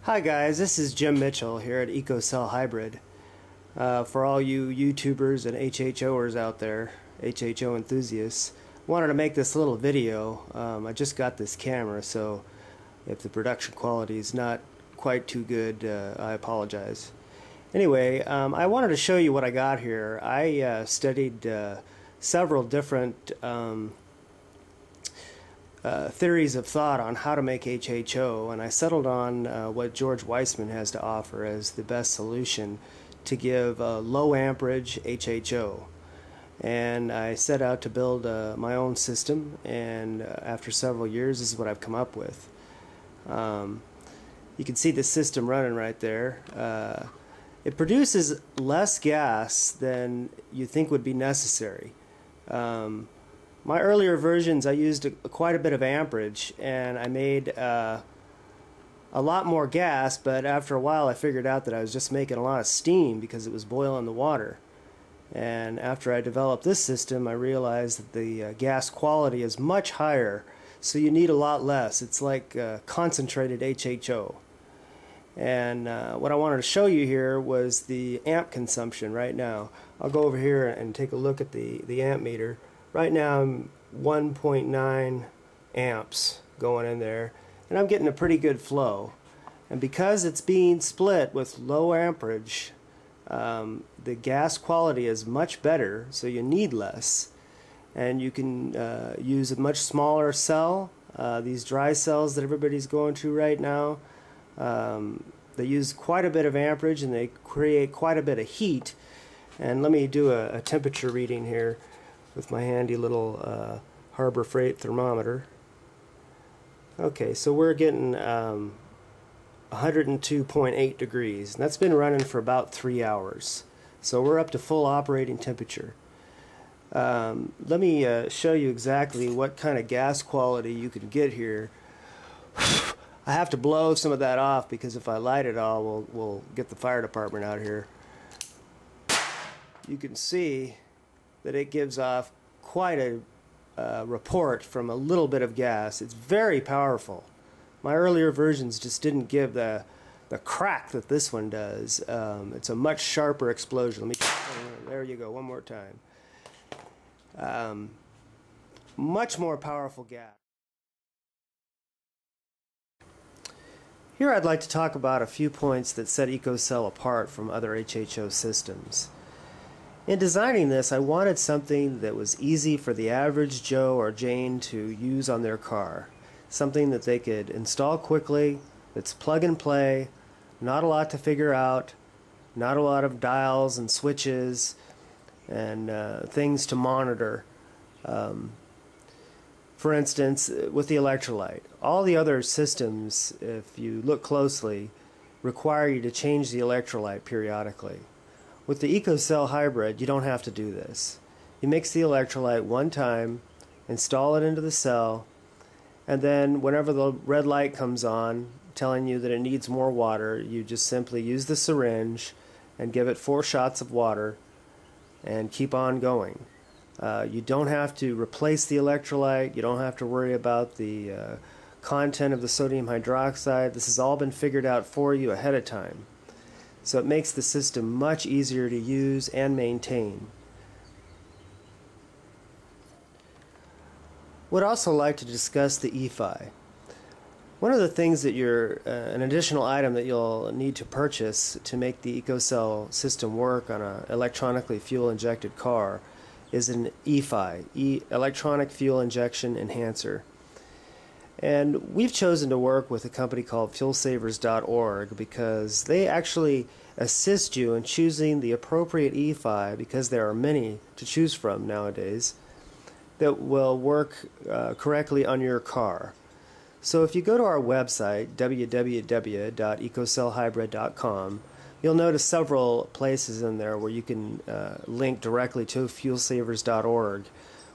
Hi guys, this is Jim Mitchell here at EcocellHybrid. For all you YouTubers and HHOers out there, HHO enthusiasts, wanted to make this little video. I just got this camera, so if the production quality is not quite too good, I apologize. Anyway, I wanted to show you what I got here. I studied several different theories of thought on how to make HHO, and I settled on what George Weissman has to offer as the best solution to give low amperage HHO. And I set out to build my own system, and after several years this is what I've come up with. You can see the system running right there. It produces less gas than you think would be necessary. My earlier versions I used quite a bit of amperage, and I made a lot more gas, but after a while I figured out that I was just making a lot of steam because it was boiling the water. And after I developed this system, I realized that the gas quality is much higher, so you need a lot less. It's like concentrated HHO. And what I wanted to show you here was the amp consumption right now. I'll go over here and take a look at the amp meter. Right now I'm 1.9 amps going in there, and I'm getting a pretty good flow. And because it's being split with low amperage, the gas quality is much better, so you need less. And you can use a much smaller cell. These dry cells that everybody's going to right now, they use quite a bit of amperage and they create quite a bit of heat. And let me do a temperature reading here with my handy little Harbor Freight thermometer. Okay, so we're getting 102.8 degrees, and that's been running for about 3 hours. So we're up to full operating temperature. Let me show you exactly what kind of gas quality you can get here. I have to blow some of that off because if I light it all, we'll get the fire department out here. You can see that it gives off quite a report from a little bit of gas. It's very powerful. My earlier versions just didn't give the crack that this one does. It's a much sharper explosion. There you go, one more time. Much more powerful gas. Here I'd like to talk about a few points that set EcoCell apart from other HHO systems. In designing this, I wanted something that was easy for the average Joe or Jane to use on their car. Something that they could install quickly, that's plug and play, not a lot to figure out, not a lot of dials and switches and things to monitor. For instance, with the electrolyte, all the other systems, if you look closely, require you to change the electrolyte periodically. With the EcocellHybrid, you don't have to do this. You mix the electrolyte one time, install it into the cell, and then whenever the red light comes on telling you that it needs more water, you just simply use the syringe and give it 4 shots of water and keep on going. You don't have to replace the electrolyte. You don't have to worry about the content of the sodium hydroxide. This has all been figured out for you ahead of time. So it makes the system much easier to use and maintain. Would also like to discuss the EFI. One of the things that an additional item that you'll need to purchase to make the EcoCell system work on an electronically fuel injected car is an EFI, Electronic Fuel Injection Enhancer. And we've chosen to work with a company called fuelsavers.org because they actually assist you in choosing the appropriate EFI, because there are many to choose from nowadays, that will work correctly on your car. So if you go to our website, www.ecocellhybrid.com, you'll notice several places in there where you can link directly to fuelsavers.org,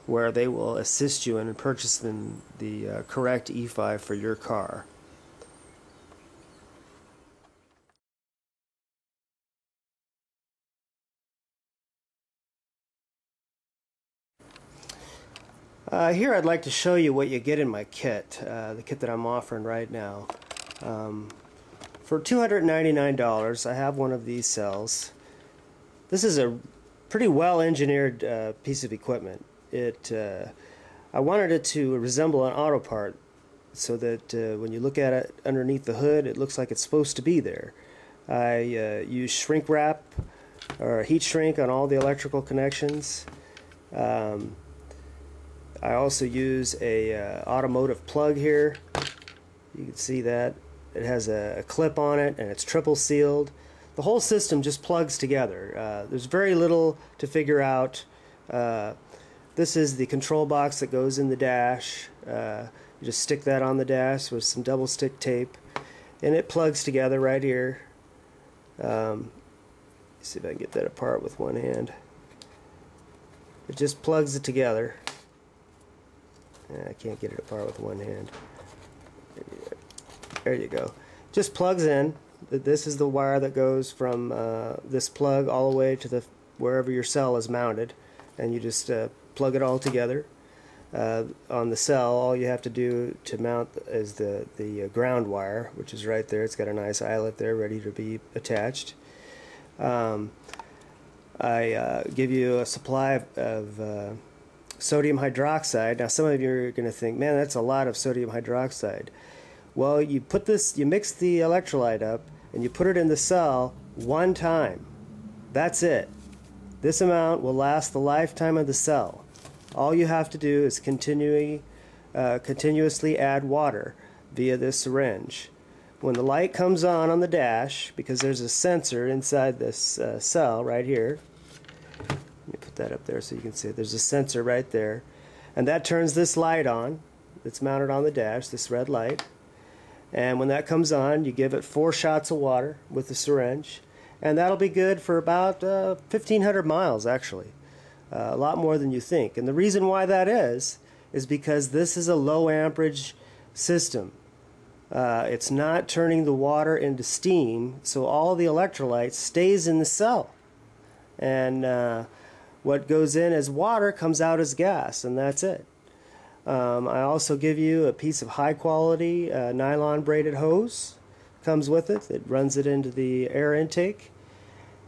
where they will assist you in purchasing the correct EFI for your car. Here I'd like to show you what you get in my kit, the kit that I'm offering right now. For $299, I have one of these cells. This is a pretty well engineered piece of equipment. I wanted it to resemble an auto part so that when you look at it underneath the hood, it looks like it's supposed to be there. I use shrink wrap or heat shrink on all the electrical connections. I also use a automotive plug here. You can see that. It has a clip on it and it's triple sealed. The whole system just plugs together. There's very little to figure out. This is the control box that goes in the dash. You just stick that on the dash with some double stick tape and it plugs together right here. See if I can get that apart with one hand. It just plugs it together. I can't get it apart with one hand. There you go. Just plugs in. This is the wire that goes from this plug all the way to wherever your cell is mounted, and you just plug it all together. On the cell, all you have to do to mount is the ground wire, which is right there. It's got a nice eyelet there ready to be attached. I give you a supply of sodium hydroxide. Now some of you are going to think, man, that's a lot of sodium hydroxide. Well, you mix the electrolyte up and you put it in the cell one time. That's it. This amount will last the lifetime of the cell. All you have to do is continuously add water via this syringe. When the light comes on the dash, because there's a sensor inside this cell right here. Let me put that up there so you can see it. There's a sensor right there. And that turns this light on. It's mounted on the dash, this red light. And when that comes on, you give it 4 shots of water with the syringe. And that'll be good for about 1,500 miles, actually. A lot more than you think. And the reason why that is because this is a low amperage system. It's not turning the water into steam, so all the electrolyte stays in the cell. And what goes in as water comes out as gas, and that's it. I also give you a piece of high quality nylon braided hose. Comes with it. It runs it into the air intake.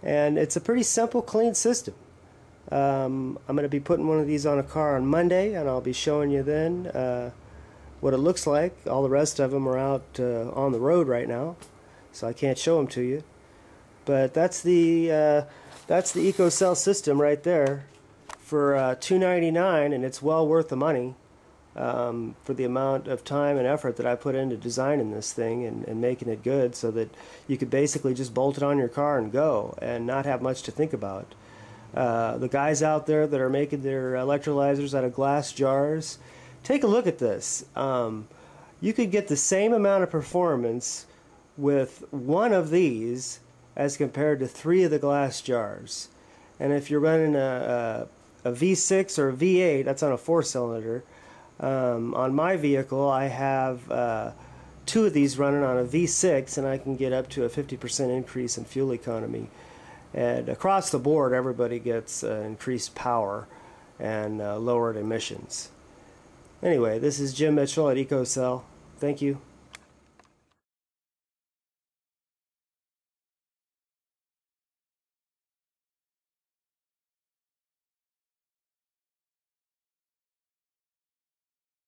And it's a pretty simple, clean system. I'm going to be putting one of these on a car on Monday, and I'll be showing you then what it looks like. All the rest of them are out on the road right now, so I can't show them to you. But that's the EcocellHybrid system right there for $299, and it's well worth the money for the amount of time and effort that I put into designing this thing and making it good, so that you could basically just bolt it on your car and go and not have much to think about. The guys out there that are making their electrolyzers out of glass jars, take a look at this. You could get the same amount of performance with one of these as compared to 3 of the glass jars. And if you're running a V6 or a V8, that's on a 4-cylinder. On my vehicle, I have 2 of these running on a V6, and I can get up to a 50% increase in fuel economy. And across the board, everybody gets increased power and lowered emissions. Anyway, this is Jim Mitchell at EcocellHybrid. Thank you.